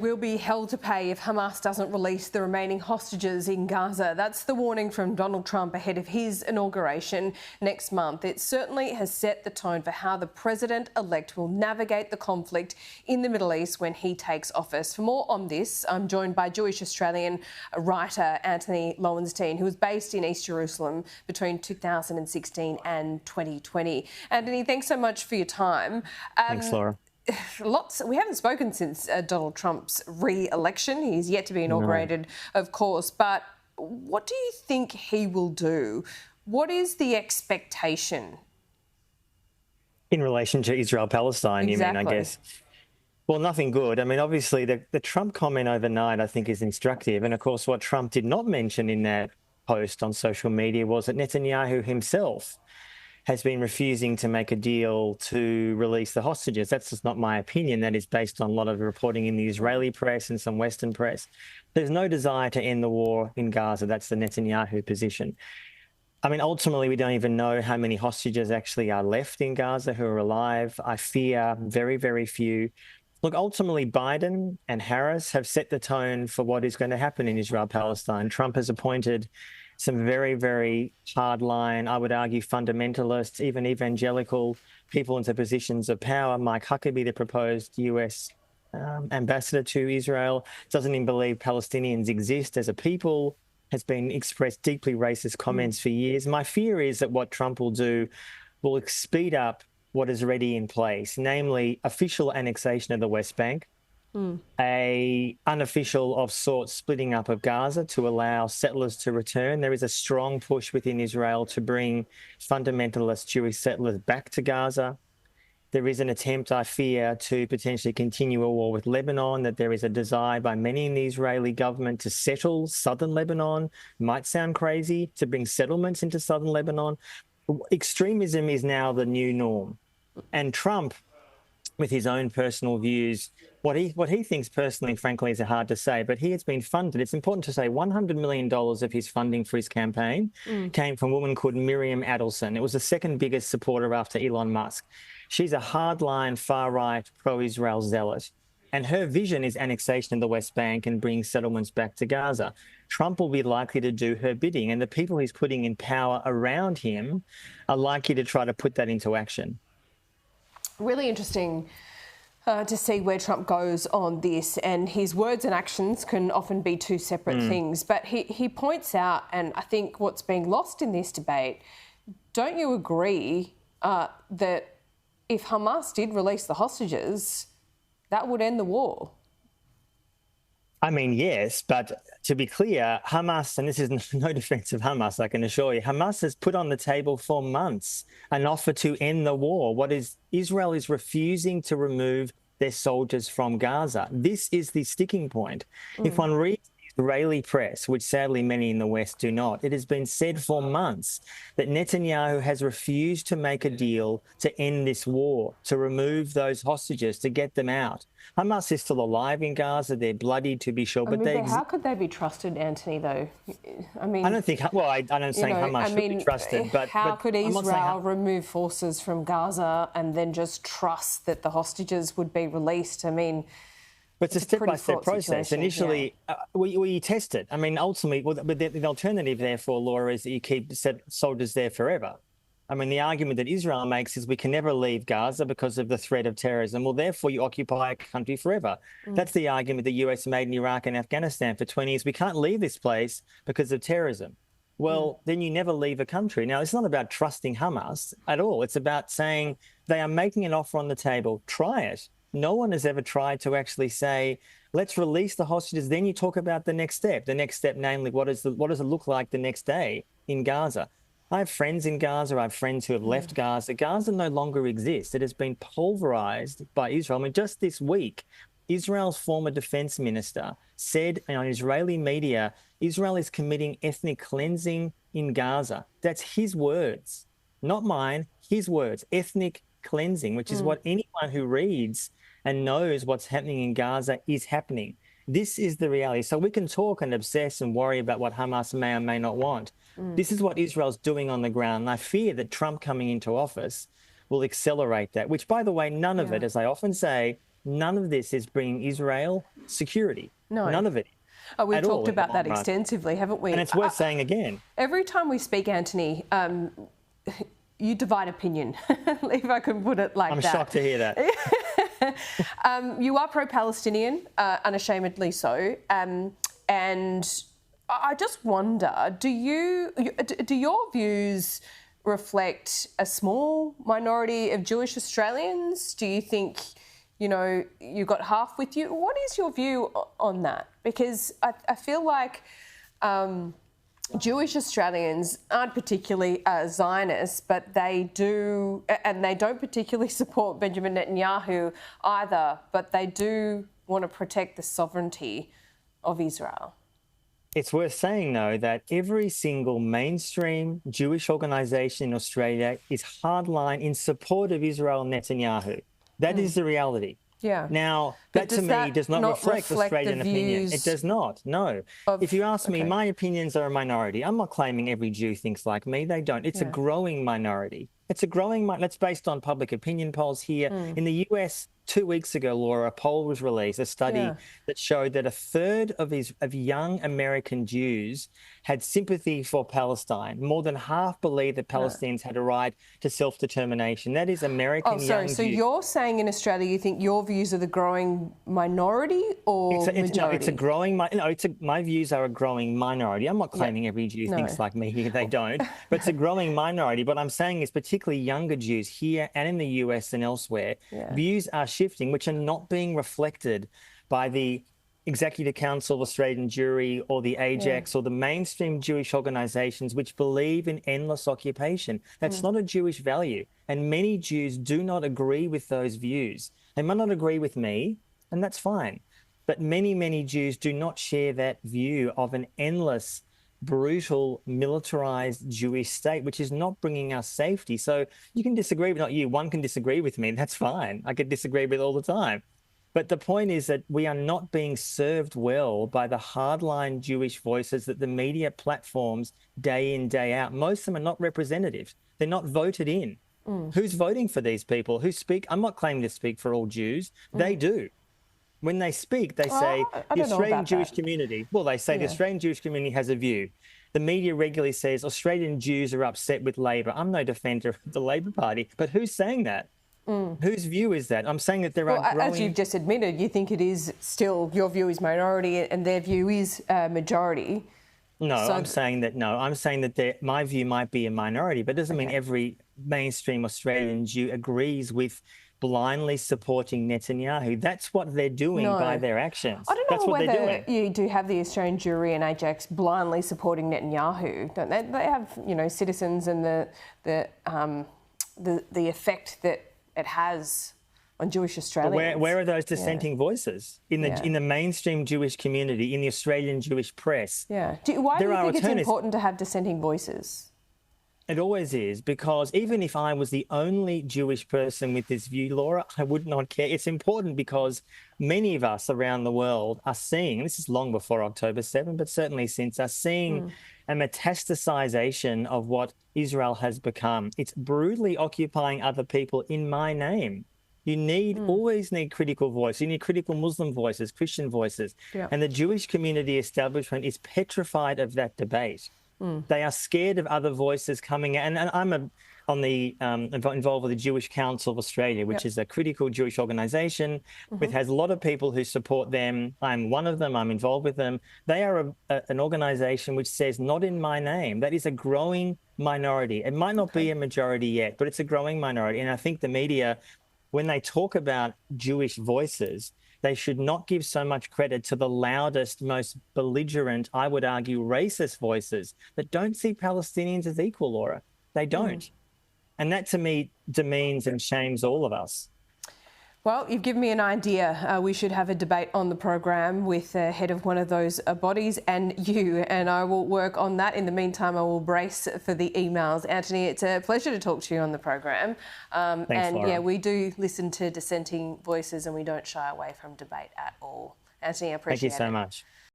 Will be hell to pay if Hamas doesn't release the remaining hostages in Gaza. That's the warning from Donald Trump ahead of his inauguration next month. It certainly has set the tone for how the president-elect will navigate the conflict in the Middle East when he takes office. For more on this, I'm joined by Jewish Australian writer Antony Loewenstein, who was based in East Jerusalem between 2016 and 2020. Antony, thanks so much for your time. Thanks, Laura. We haven't spoken since Donald Trump's re-election. He's yet to be inaugurated, of course. But what do you think he will do? What is the expectation? In relation to Israel-Palestine, Exactly. You mean, I guess? Well, nothing good. I mean, obviously, the Trump comment overnight, I think, is instructive. And, of course, what Trump did not mention in that post on social media was that Netanyahu himself has been refusing to make a deal to release the hostages. That's just not my opinion. That is based on a lot of reporting in the Israeli press and some Western press. There's no desire to end the war in Gaza. That's the Netanyahu position. I mean, ultimately, we don't even know how many hostages actually are left in Gaza who are alive. I fear very, very few. Look, ultimately, Biden and Harris have set the tone for what is going to happen in Israel-Palestine. Trump has appointed some very, very hardline, I would argue, fundamentalists, even evangelical people into positions of power. Mike Huckabee, the proposed US ambassador to Israel, doesn't even believe Palestinians exist as a people, has been expressed deeply racist comments for years. My fear is that what Trump will do will speed up what is already in place, namely official annexation of the West Bank, a unofficial of sorts splitting up of Gaza to allow settlers to return. There is a strong push within Israel to bring fundamentalist Jewish settlers back to Gaza. There is an attempt, I fear, to potentially continue a war with Lebanon, that there is a desire by many in the Israeli government to settle southern Lebanon. Might sound crazy to bring settlements into southern Lebanon. Extremism is now the new norm. And Trump, with his own personal views, what he thinks personally, frankly, is hard to say, but he has been funded. It's important to say $100 million of his funding for his campaign came from a woman called Miriam Adelson. It was the second biggest supporter after Elon Musk. She's a hardline, far-right, pro-Israel zealot, and her vision is annexation of the West Bank and bringing settlements back to Gaza. Trump will be likely to do her bidding, and the people he's putting in power around him are likely to try to put that into action. Really interesting to see where Trump goes on this, and his words and actions can often be two separate things. But he points out, and I think what's being lost in this debate, don't you agree that if Hamas did release the hostages, that would end the war? I mean, yes, but to be clear, Hamas, and this is no defense of Hamas, I can assure you, Hamas has put on the table for months an offer to end the war. Israel is refusing to remove their soldiers from Gaza. This is the sticking point. If one reads the Israeli press, which sadly many in the West do not, it has been said for months that Netanyahu has refused to make a deal to end this war, to remove those hostages, to get them out. Hamas is still alive in Gaza. They're bloodied, to be sure, but how could they be trusted, Antony, though? I mean, I don't think. Well, I don't think Hamas should be trusted. But how could Israel remove forces from Gaza and then just trust that the hostages would be released? I mean, but it's a step-by-step process. Initially, we test it. I mean, ultimately, but the alternative, therefore, Laura, is that you keep soldiers there forever. I mean, the argument that Israel makes is we can never leave Gaza because of the threat of terrorism. Well, therefore, you occupy a country forever. That's the argument the US made in Iraq and Afghanistan for 20 years. We can't leave this place because of terrorism. Well, then you never leave a country. Now, it's not about trusting Hamas at all. It's about saying they are making an offer on the table. Try it. No one has ever tried to actually say, let's release the hostages. Then you talk about the next step. The next step, namely, what does it look like the next day in Gaza? I have friends in Gaza. I have friends who have left Gaza. Gaza no longer exists. It has been pulverized by Israel. I mean, just this week, Israel's former defense minister said on Israeli media, Israel is committing ethnic cleansing in Gaza. That's his words, not mine, his words, ethnic cleansing, which is what anyone who reads and knows what's happening in Gaza is happening. This is the reality. So we can talk and obsess and worry about what Hamas may or may not want. This is what Israel's doing on the ground. And I fear that Trump coming into office will accelerate that, which, by the way, none of it, as I often say, none of this is bringing Israel security. No. None of it. Oh, we've talked in the about that long run. extensively, haven't we? And it's worth saying again. Every time we speak, Anthony, you divide opinion, if I can put it like I'm that. shocked to hear that. You are pro-Palestinian, unashamedly so, and I just wonder, do your views reflect a small minority of Jewish Australians? Do you think, you got half with you? What is your view on that? Because I feel like Jewish Australians aren't particularly Zionists, but they do, and they don't particularly support Benjamin Netanyahu either, but they do want to protect the sovereignty of Israel. It's worth saying, though, that every single mainstream Jewish organisation in Australia is hardline in support of Israel and Netanyahu. That is the reality. Yeah. Now, that to me does not reflect Australian opinion. It does not, no. If you ask me, my opinions are a minority. I'm not claiming every Jew thinks like me. They don't. It's a growing minority. It's a growing, that's based on public opinion polls here. In the US, 2 weeks ago, Laura, a poll was released, a study that showed that a third of young American Jews had sympathy for Palestine. More than half believe that Palestinians had a right to self-determination. That is American young Jews. So you're saying in Australia you think your views are the growing minority or majority? No, it's a growing, my views are a growing minority. I'm not claiming every Jew thinks like me here. They don't. But it's a growing minority. What I'm saying is particularly younger Jews here and in the US and elsewhere, views are shifting, which are not being reflected by the Executive Council of Australian Jewry or the AJAX or the mainstream Jewish organisations which believe in endless occupation. That's not a Jewish value. And many Jews do not agree with those views. They might not agree with me, and that's fine. But many, many Jews do not share that view of an endless, brutal, militarized Jewish state, which is not bringing us safety. So you can disagree, but not you. One can disagree with me. That's fine. I could disagree with all the time. But the point is that we are not being served well by the hardline Jewish voices that the media platforms day in, day out. Most of them are not representative. They're not voted in. Who's voting for these people? Who speak? I'm not claiming to speak for all Jews. They do. When they speak, they say the Australian Jewish community. Well, they say the Australian Jewish community has a view. The media regularly says Australian Jews are upset with Labor. I'm no defender of the Labor Party, but who's saying that? Whose view is that? I'm saying that there are growing... As you've just admitted, you think it is still, your view is minority and their view is majority. No, I'm saying that my view might be a minority, but it doesn't mean every mainstream Australian Jew agrees with blindly supporting Netanyahu. That's what they're doing by their actions. I don't know That's what they're whether doing. you do have the Australian Jewry and AJAX blindly supporting Netanyahu, don't they? They have, citizens and the effect that it has on Jewish Australians. Where are those dissenting voices in the mainstream Jewish community, in the Australian Jewish press? Yeah. Why do you think it's important to have dissenting voices? It always is, because even if I was the only Jewish person with this view, Laura, I would not care. It's important because many of us around the world are seeing, this is long before October 7, but certainly since, are seeing a metastasization of what Israel has become. It's brutally occupying other people in my name. You always need critical voice. You need critical Muslim voices, Christian voices. Yeah. And the Jewish community establishment is petrified of that debate. They are scared of other voices coming out. And I'm involved with the Jewish Council of Australia, which is a critical Jewish organisation, which has a lot of people who support them. I'm one of them. I'm involved with them. They are an organisation which says, not in my name. That is a growing minority. It might not be a majority yet, but it's a growing minority. And I think the media, when they talk about Jewish voices, they should not give so much credit to the loudest, most belligerent, I would argue, racist voices that don't see Palestinians as equal, Laura. They don't. And that, to me, demeans and shames all of us. Well, you've given me an idea. We should have a debate on the program with the head of one of those bodies and you, and I will work on that. In the meantime, I will brace for the emails. Anthony, it's a pleasure to talk to you on the program. Thanks, Laura. Yeah, we do listen to dissenting voices and we don't shy away from debate at all. Anthony, I appreciate it. Thank you so much.